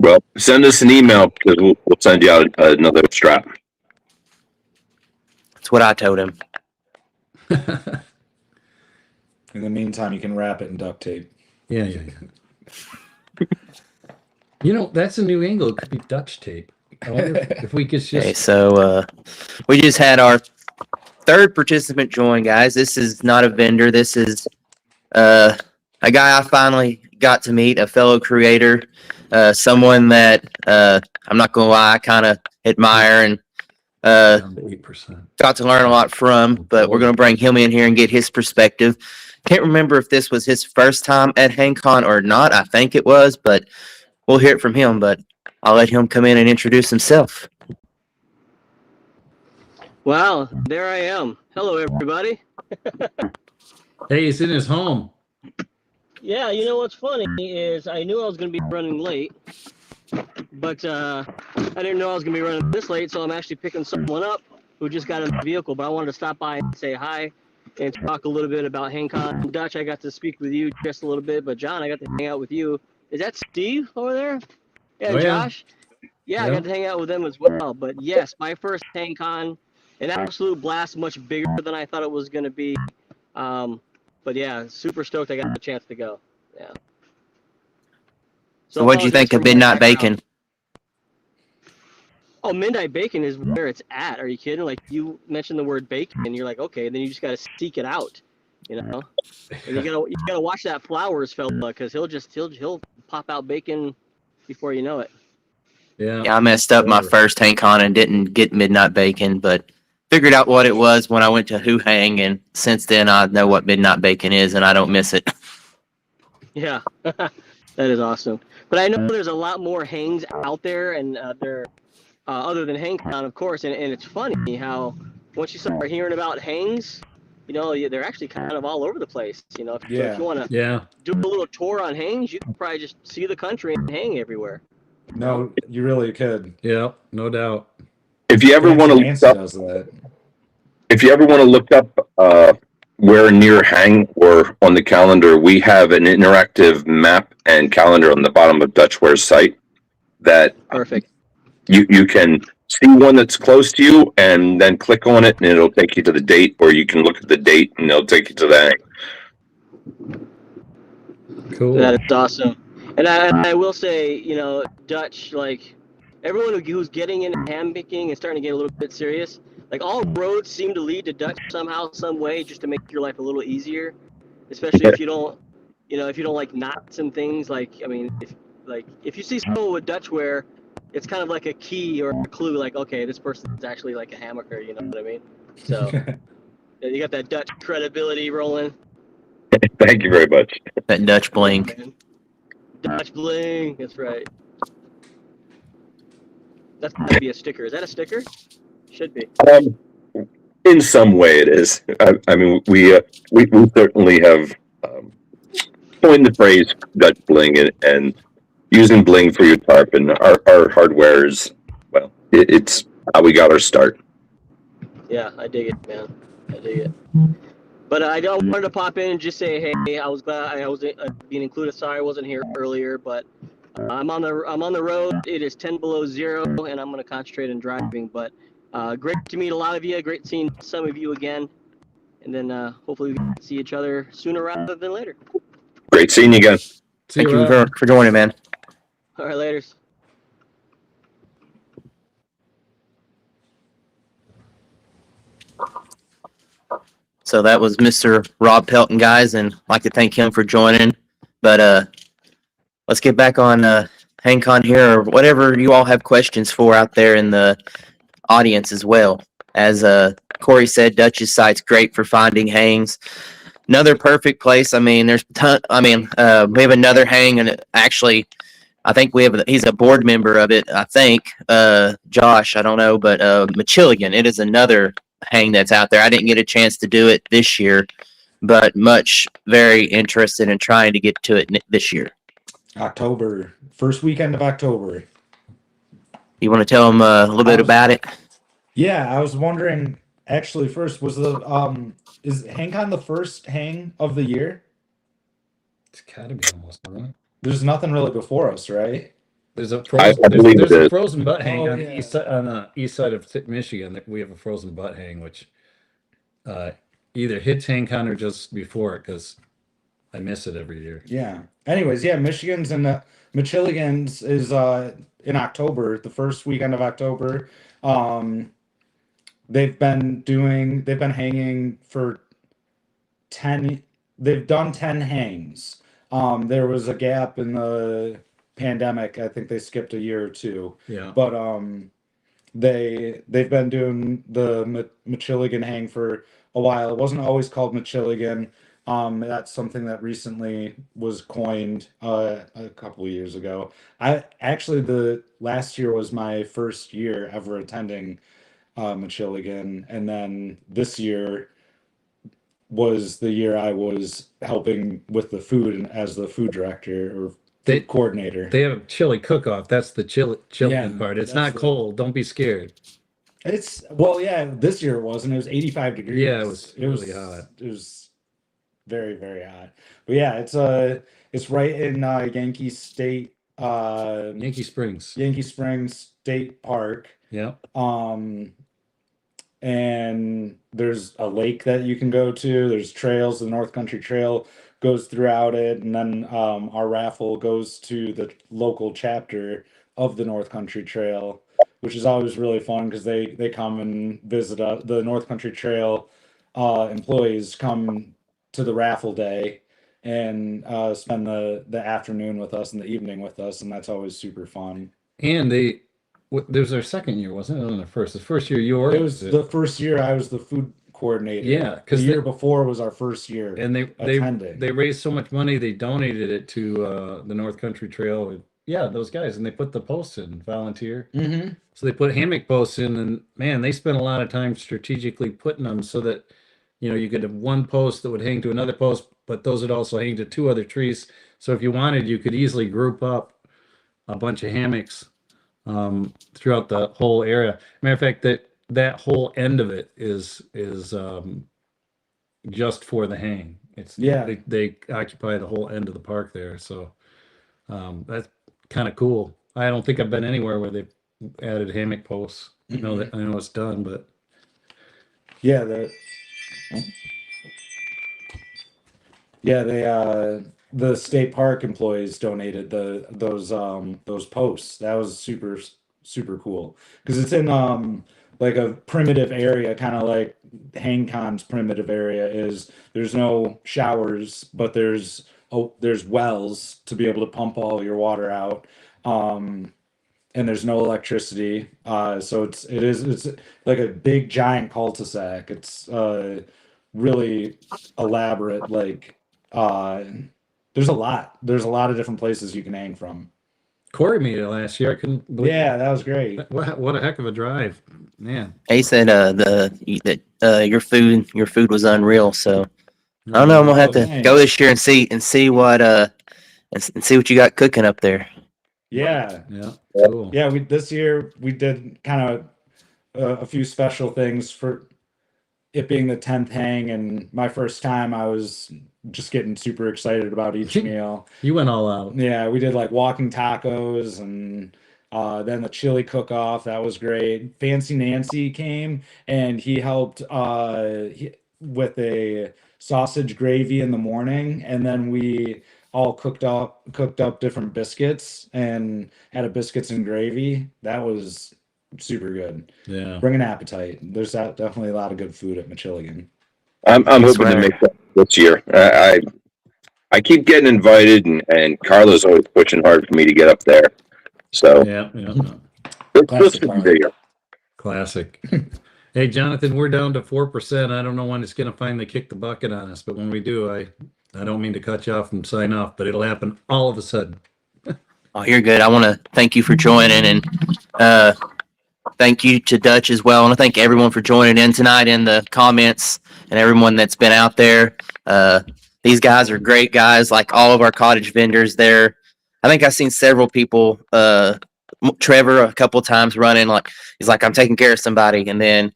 Well, send us an email because we'll send you out another strap. That's what I told him. In the meantime, you can wrap it in duct tape. Yeah. That's a new angle. It could be Dutch tape. I wonder if we could just. Okay, so we just had our third participant join, guys. This is not a vendor. This is a guy I finally got to meet, a fellow creator, someone that I'm not gonna lie, I kind of admire and Down to 8%. got to learn a lot from. But we're gonna bring him in here and get his perspective. Can't remember if this was his first time at HangCon or not. I think it was, but we'll hear it from him. But I'll let him come in and introduce himself. Wow, there I am. Hello, everybody. Hey, he's in his home. Yeah, you know what's funny is I knew I was going to be running late, but I didn't know I was going to be running this late, so I'm actually picking someone up who just got in the vehicle, but I wanted to stop by and say hi and talk a little bit about HangCon. Dutch, I got to speak with you just a little bit, but John, I got to hang out with you. Is that Steve over there? Yeah, Oh, yeah. Josh? Yeah, I Yeah. got to hang out with them as well, but yes, my first HangCon, an absolute blast, much bigger than I thought it was going to be. But yeah, super stoked I got the chance to go. Yeah. So what'd you think of Midnight Bacon? Oh, Midnight Bacon is where it's at. Are you kidding? Like, you mentioned the word bacon and you're like, okay, then you just got to seek it out, And you gotta watch that Flowers fella, because he'll pop out bacon before you know it. Yeah, I messed up my first HangCon and didn't get Midnight Bacon, but figured out what it was when I went to Who Hang, and since then I know what Midnight Bacon is, and I don't miss it. Yeah, that is awesome. But I know there's a lot more hangs out there, and they're other than HangCon, of course. And it's funny how once you start hearing about hangs, they're actually kind of all over the place. So if you want to do a little tour on hangs, you can probably just see the country and hang everywhere. No, you really could. Yeah, no doubt. If you ever want to look up where near Hang or on the calendar, we have an interactive map and calendar on the bottom of Dutchware's site that Perfect. You can see one that's close to you and then click on it and it'll take you to the date, or you can look at the date and it'll take you to the hang. Cool. That is awesome. And I will say, Dutch, like everyone who's getting into hammocking and starting to get a little bit serious, like all roads seem to lead to Dutch somehow, some way, just to make your life a little easier. Especially if you don't, if you don't like knots and things. Like, I mean, if you see someone with Dutchware, it's kind of like a key or a clue. Like, okay, this person's actually like a hammocker. You know what I mean? So you got that Dutch credibility rolling. Thank you very much. That Dutch blink. Dutch bling. That's right. That's gotta be a sticker. Is that a sticker? Should be. In some way, it is. I mean, we certainly have coined the phrase Dutch bling, and using bling for your tarp, and our hardware is, well, it's how we got our start. Yeah, I dig it, man. I dig it. But I wanted to pop in and just say, hey, I was glad I was being included. Sorry I wasn't here earlier, but I'm on the road. It is 10 below zero, and I'm gonna concentrate on driving. But great to meet a lot of you. Great seeing some of you again, and then hopefully we can see each other sooner rather than later. Great seeing you again. See Thank you Rob. for joining, man. All right, laters. So that was Mr. Rob Pelton, guys, and I'd like to thank him for joining. But let's get back on HangCon here, or whatever you all have questions for out there in the audience as well. As Corey said, Dutch's site's great for finding hangs. Another perfect place. I mean, there's we have another hang, and actually, I think he's a board member of it. I think Josh, I don't know, but Machilligan. It is another hang that's out there. I didn't get a chance to do it this year, but very interested in trying to get to it this year. October, first weekend of October. You want to tell them a little bit about it? Yeah, I was wondering. Actually, first was is HangCon the first hang of the year? It's gotta be almost, right? There's nothing really before us, right? There's a I frozen, believe there's it a is. frozen butt hang Oh, on yeah. the east side of Michigan. We have a frozen butt hang, which either hits HangCon or just before it, because I miss it every year. Yeah. Anyways, yeah, Michigan's and Machilligan's is in October, the first weekend of October. They've been hanging for 10. They've done 10 hangs. There was a gap in the pandemic. I think they skipped a year or two. Yeah. But they've been doing the Machilligan hang for a while. It wasn't always called Machilligan. That's something that recently was coined a couple of years ago. The last year was my first year ever attending Machilligan, and then this year was the year I was helping with the food as the food director or food coordinator. They have a chili cook-off. That's the chili Yeah, part. It's that's not the- cold. Don't be scared. This year it wasn't. It was 85 degrees. Yeah, it was really hot. It was very, very hot. But yeah, it's right in Yankee State, Yankee Springs. Yankee Springs State Park. Yeah. And there's a lake that you can go to. There's trails. The North Country Trail goes throughout it, and then our raffle goes to the local chapter of the North Country Trail, which is always really fun because they come and visit us. The North Country Trail employees come to the raffle day and spend the afternoon with us and the evening with us, and that's always super fun. And there's their second year, wasn't it? On the first. The first year you It organized was the first year I was the food coordinator. Yeah, the 'cause year before was our first year. and attending. they raised so much money they donated it to the North Country Trail. And, yeah, those guys, and they put the posts in, volunteer. Mm-hmm. So they put hammock posts in, and man, they spent a lot of time strategically putting them so that you could have one post that would hang to another post, but those would also hang to two other trees. So if you wanted, you could easily group up a bunch of hammocks throughout the whole area. Matter of fact, that whole end of it is just for the hang. They occupy the whole end of the park there, so that's kind of cool. I don't think I've been anywhere where they've added hammock posts. I know it's done, but Yeah, the state park employees donated those posts. That was super, super cool because it's in like a primitive area, kind of like HangCon's primitive area is. There's no showers, but there's wells to be able to pump all your water out. And there's no electricity. So it's like a big giant cul-de-sac. It's really elaborate. Like there's a lot. There's a lot of different places you can hang from. Corey made it last year. I couldn't believe. Yeah, that was great. What a heck of a drive, man. He said your food was unreal. So I don't know. I'm gonna have to thanks. go this year and see what and see what you got cooking up there. Yeah. Yeah, cool. Yeah, this year we did kind of a few special things for it being the 10th hang, and my first time I was just getting super excited about each meal. You went all out. Yeah, we did like walking tacos, and then the chili cook-off. That was great. Fancy Nancy came and he helped with a sausage gravy in the morning, and then we all cooked up different biscuits and had a biscuits and gravy. That was super good. Yeah. Bring an appetite. There's definitely a lot of good food at Machiligan. I'm hoping swear. to make that this year. I keep getting invited, and Carla's always pushing hard for me to get up there. So Yeah. this is a year. Classic. Hey, Jonathan, we're down to 4%. I don't know when it's going to finally kick the bucket on us, but when we do, I don't mean to cut you off and sign off, but it'll happen all of a sudden. Oh, you're good. I want to thank you for joining, and thank you to Dutch as well. I want to thank everyone for joining in tonight in the comments and everyone that's been out there. These guys are great guys, like all of our cottage vendors there. I think I've seen several people, Trevor a couple times running, like he's like, I'm taking care of somebody. And then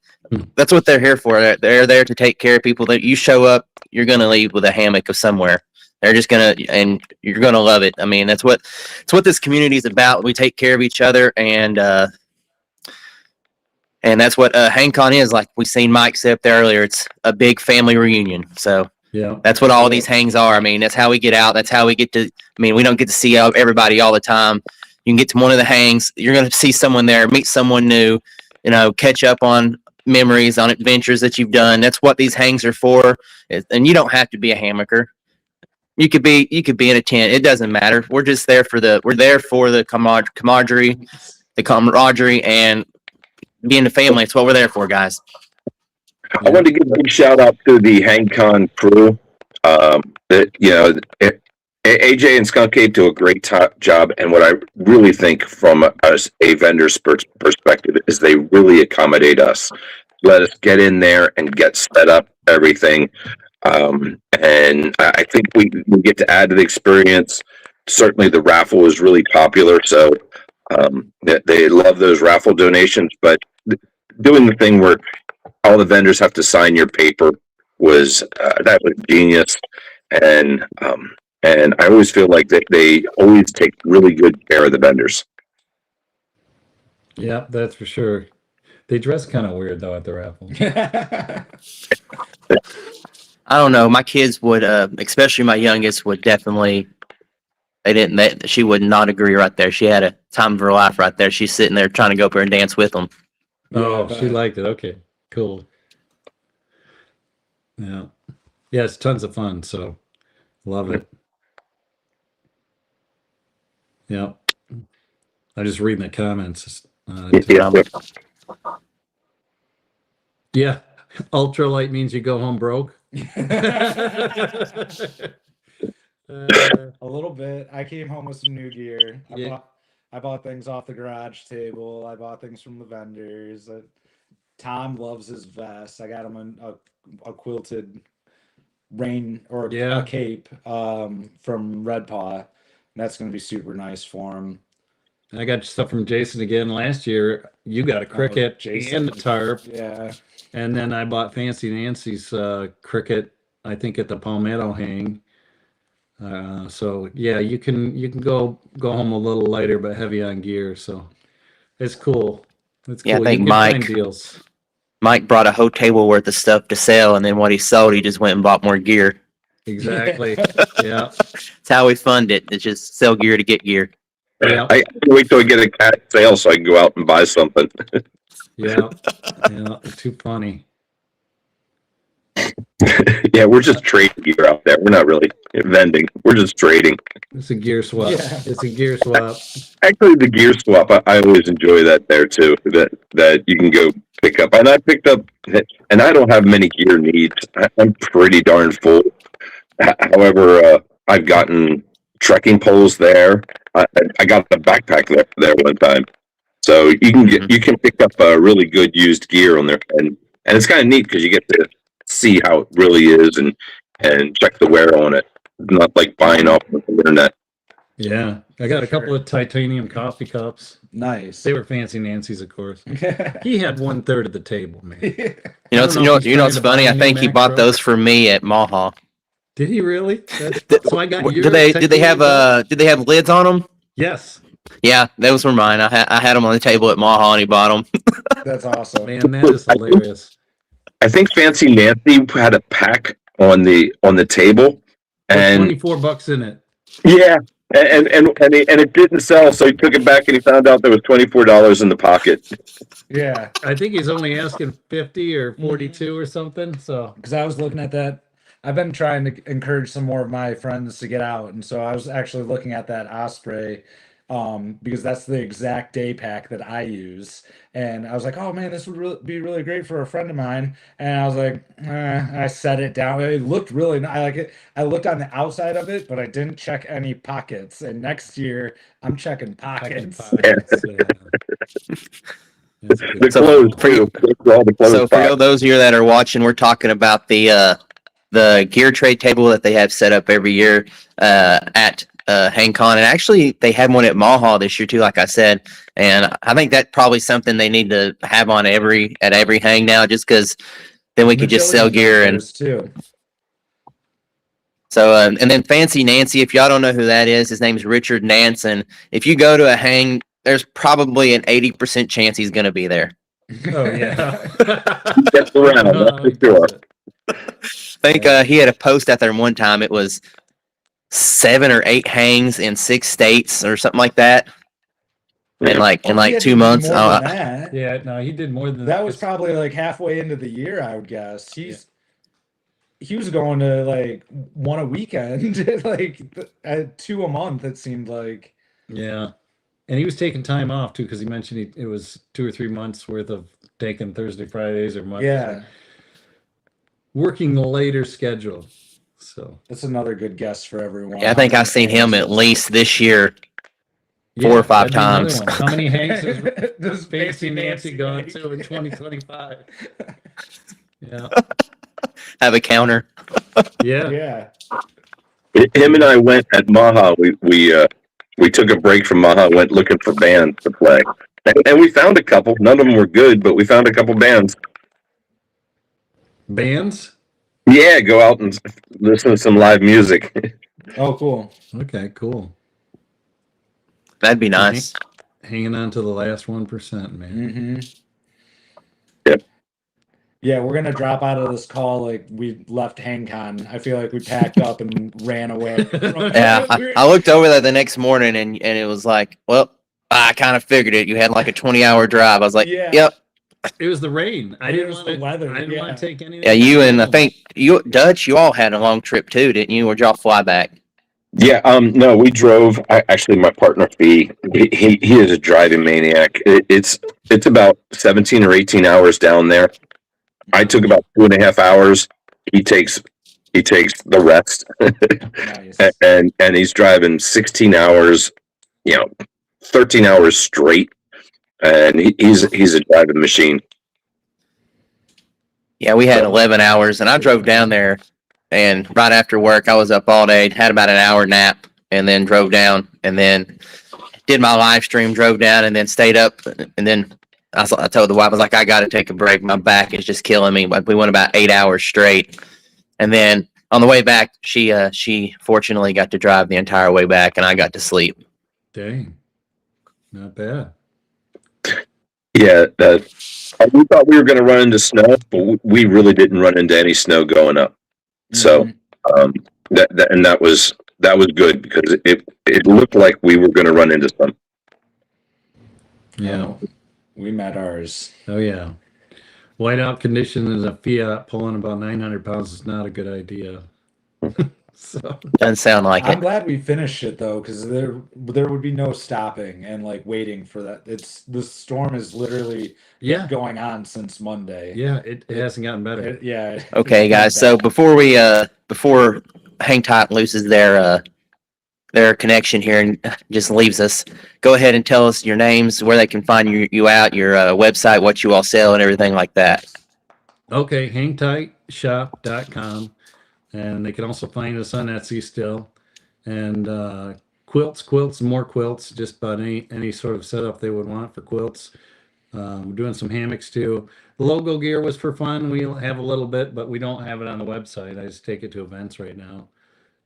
that's what they're here for. They're there to take care of people. That you show up, you're going to leave with a hammock of somewhere. They're just going to, and you're going to love it. I mean, it's what this community is about. We take care of each other, and that's what HangCon is. Like we seen Mike say up there earlier, it's a big family reunion. So Yeah. that's what all these hangs are. I mean, that's how we get out. That's how we get to, I mean, we don't get to see everybody all the time. You can get to one of the hangs. You're going to see someone there, meet someone new, catch up on memories, on adventures that you've done. That's what these hangs are for. And you don't have to be a hammocker. You could be in a tent. It doesn't matter. We're just there we're there for the camaraderie, and being a family. It's what we're there for, guys. I want to give a big shout out to the HangCon crew. AJ and Skunk Ape do a great job, and what I really think from a vendor's perspective is they really accommodate us, let us get in there and get set up everything, and I think we get to add to the experience. Certainly, the raffle is really popular, so they love those raffle donations. But doing the thing where all the vendors have to sign your paper was genius, and I always feel like they always take really good care of the vendors. Yeah, that's for sure. They dress kind of weird though at the raffle. I don't know. My kids would, especially my youngest, would definitely. She would not agree right there. She had a time of her life right there. She's sitting there trying to go up there and dance with them. Oh, she liked it. Okay, cool. Yeah, it's tons of fun. So, love it. Yeah, I'm just reading the comments. Yeah, ultralight means you go home broke. A little bit. I came home with some new gear. I bought things off the garage table. I bought things from the vendors. Tom loves his vest. I got him a quilted rain or a cape from Red Paw. That's going to be super nice for him. I got stuff from Jason again last year. You got a cricket and a tarp. Yeah. And then I bought Fancy Nancy's cricket, I think at the Palmetto hang. So yeah, you can go home a little lighter but heavy on gear. So it's cool. It's cool. Yeah, I think Mike brought a whole table worth of stuff to sell, and then what he sold, he just went and bought more gear. Exactly. Yeah. That's how we fund it. It's just sell gear to get gear. Yeah. I wait till I get a cat sale so I can go out and buy something. Yeah. Too funny. Yeah, we're just trading gear out there. We're not really vending. We're just trading. It's a gear swap. Yeah. It's a gear swap. Actually, the gear swap, I always enjoy that there too. That you can go pick up. And I picked up, and I don't have many gear needs. I'm pretty darn full. However, I've gotten trekking poles there. I got a backpack there one time. So you can pick up really good used gear on there, and it's kind of neat because you get to see how it really is and check the wear on it, not like buying off the internet. Yeah, I got a couple of titanium coffee cups. Nice. They were fancy Nancy's, of course. He had 1/3 of the table, man. You know, what's funny? I think he bought those for me at Maha. Did he really? So I got yours. Did they have lids on them? Yes. Yeah, those were mine. I had them on the table at Maha, and he bought them. That's awesome. Man, that is hilarious. I think Fancy Nancy had a pack on the table, and $24 in it. yeah, and it didn't sell, so he took it back and he found out there was $24 in the pocket. Yeah, I think he's only asking 50 or 42 or something. So because I was looking at that. I've been trying to encourage some more of my friends to get out, and so I was actually looking at that Osprey. Because that's the exact day pack that I use. And I was like, oh man, this would be really great for a friend of mine. And I was like, I set it down. It looked really nice. I like it. I looked on the outside of it, but I didn't check any pockets. And next year, I'm checking pockets. The clothes, So for those of you that are watching, we're talking about the gear trade table that they have set up every year at HangCon, and actually they had one at Maha this year too, like I said, and I think that's probably something they need to have on every hang now, just because then we could just sell gear. And too. So and then Fancy Nancy, if y'all don't know who that is, his name's Richard Nance, and if you go to a hang, there's probably an 80% chance he's going to be there. Oh yeah. That's around, that's for sure. I think he had a post out there one time. It was 7 or 8 hangs in 6 states or something like that. In like 2 months. Yeah, no, he did more than that. Was probably like halfway into the year, I would guess. He was going to like one a weekend, like 2 a month. It seemed like. Yeah, and he was taking time off too because he mentioned it was 2 or 3 months worth of taking Thursday, Fridays, or Mondays. Yeah, working the later schedule. So that's another good guess for everyone. Yeah, I think I've seen him at least this year 4 or 5 times. How many hangs does Fancy Nancy gone to in 2025? Yeah. Have a counter. Yeah. Him and I went at Maha. We took a break from Maha, went looking for bands to play, and we found a couple. None of them were good, but we found a couple bands. Bands? Yeah, go out and listen to some live music. Oh, cool. Okay, cool. That'd be nice. Hanging on to the last 1%, man. Mm-hmm. Yep. Yeah, we're gonna drop out of this call like we left HangCon. I feel like we packed up and ran away. Yeah, I looked over there the next morning and it was like, well, I kind of figured it. You had like a 20-hour drive. I was like, yep. It was the rain. I didn't want to take any. Yeah, you and I think Dutch, you all had a long trip too, didn't you? Or did y'all fly back? Yeah, no, we drove. Actually, my partner Fee, he is a driving maniac. It's about 17 or 18 hours down there. I took about 2.5 hours. He takes the rest, Nice. and he's driving 16 hours, 13 hours straight, and he's a driving machine. Yeah, we had 11 hours, and I drove down there, and right after work, I was up all day, had about an hour nap, and then drove down, and then did my live stream, drove down, and then stayed up, and then I told the wife, I was like, I got to take a break. My back is just killing me. But we went about 8 hours straight, and then on the way back, she fortunately got to drive the entire way back, and I got to sleep. Dang, not bad. Yeah, we thought we were going to run into snow, but we really didn't run into any snow going up. So that was good because it looked like we were going to run into some. Yeah, we met ours. Oh yeah, whiteout condition is a Fiat pulling about 900 pounds is not a good idea. So doesn't sound like I'm it. glad we finished it though, because there would be no stopping and like waiting for that. The storm is literally going on since Monday. Yeah, it hasn't gotten better. Yeah. Okay, guys. So before Hang Tight loses their connection here and just leaves us. Go ahead and tell us your names, where they can find you out, your website, what you all sell, and everything like that. Okay, hangtightshop.com. And they can also find us on Etsy still. And quilts, more quilts, just about any sort of setup they would want for quilts. We're doing some hammocks too. The logo gear was for fun. We'll have a little bit, but we don't have it on the website. I just take it to events right now.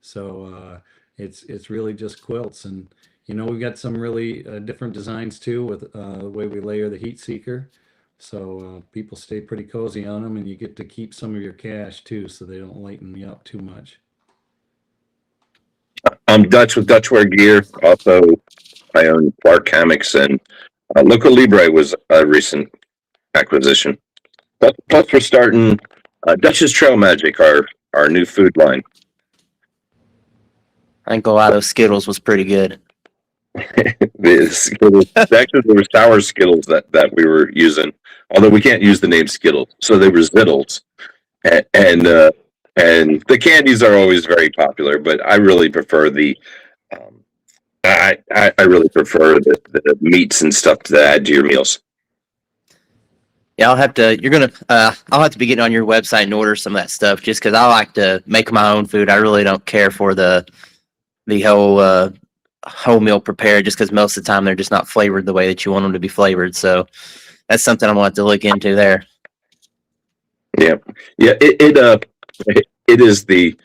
So it's really just quilts. And we've got some really different designs too with the way we layer the heat seeker. So people stay pretty cozy on them, and you get to keep some of your cash too, so they don't lighten me up too much. I'm Dutch with Dutchware Gear. Also, I own Clark Hammocks, and Local Libre was a recent acquisition. But plus, we're starting Dutch's Trail Magic, our new food line. I think a lot of those Skittles was pretty good. The Skittles, actually, there were sour Skittles that we were using, although we can't use the name Skittles, so they were Zittles, and the candies are always very popular, but I really prefer I really prefer the meats and stuff to add to your meals. Yeah, I'll have to be getting on your website and order some of that stuff, just because I like to make my own food. I really don't care for the whole meal prepared, just because most of the time they're just not flavored the way that you want them to be flavored. So that's something I'm going to have to look into there. Yeah, it is the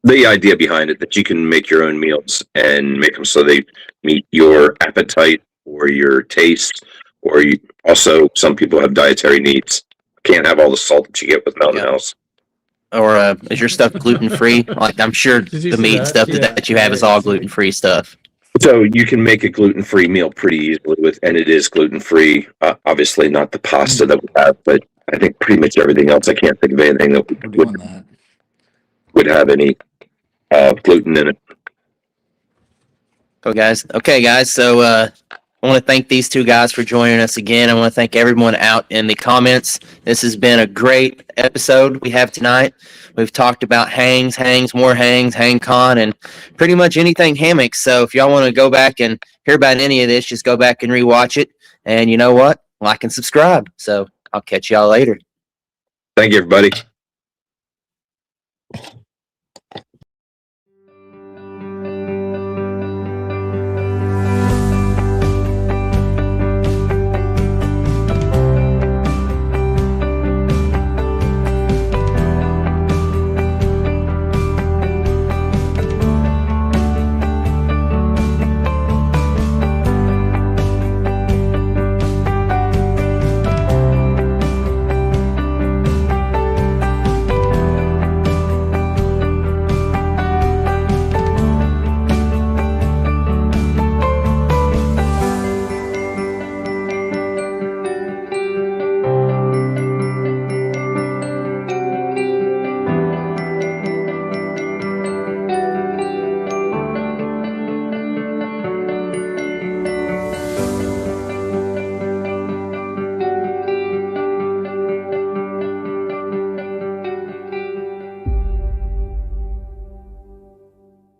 idea behind it that you can make your own meals and make them so they meet your appetite or your taste, or also some people have dietary needs. Can't have all the salt that you get with Mountain House. Or is your stuff gluten free? Like, I'm sure the meat stuff that you have is all gluten free stuff. So you can make a gluten free meal pretty easily and it is gluten free. Obviously, not the pasta that we have, but I think pretty much everything else. I can't think of anything that would have any gluten in it. Okay, guys. So I want to thank these two guys for joining us again. I want to thank everyone out in the comments. This has been a great episode we have tonight. We've talked about more hangs, HangCon, and pretty much anything hammocks. So if y'all want to go back and hear about any of this, just go back and rewatch it. And you know what? Like and subscribe. So I'll catch y'all later. Thank you, everybody.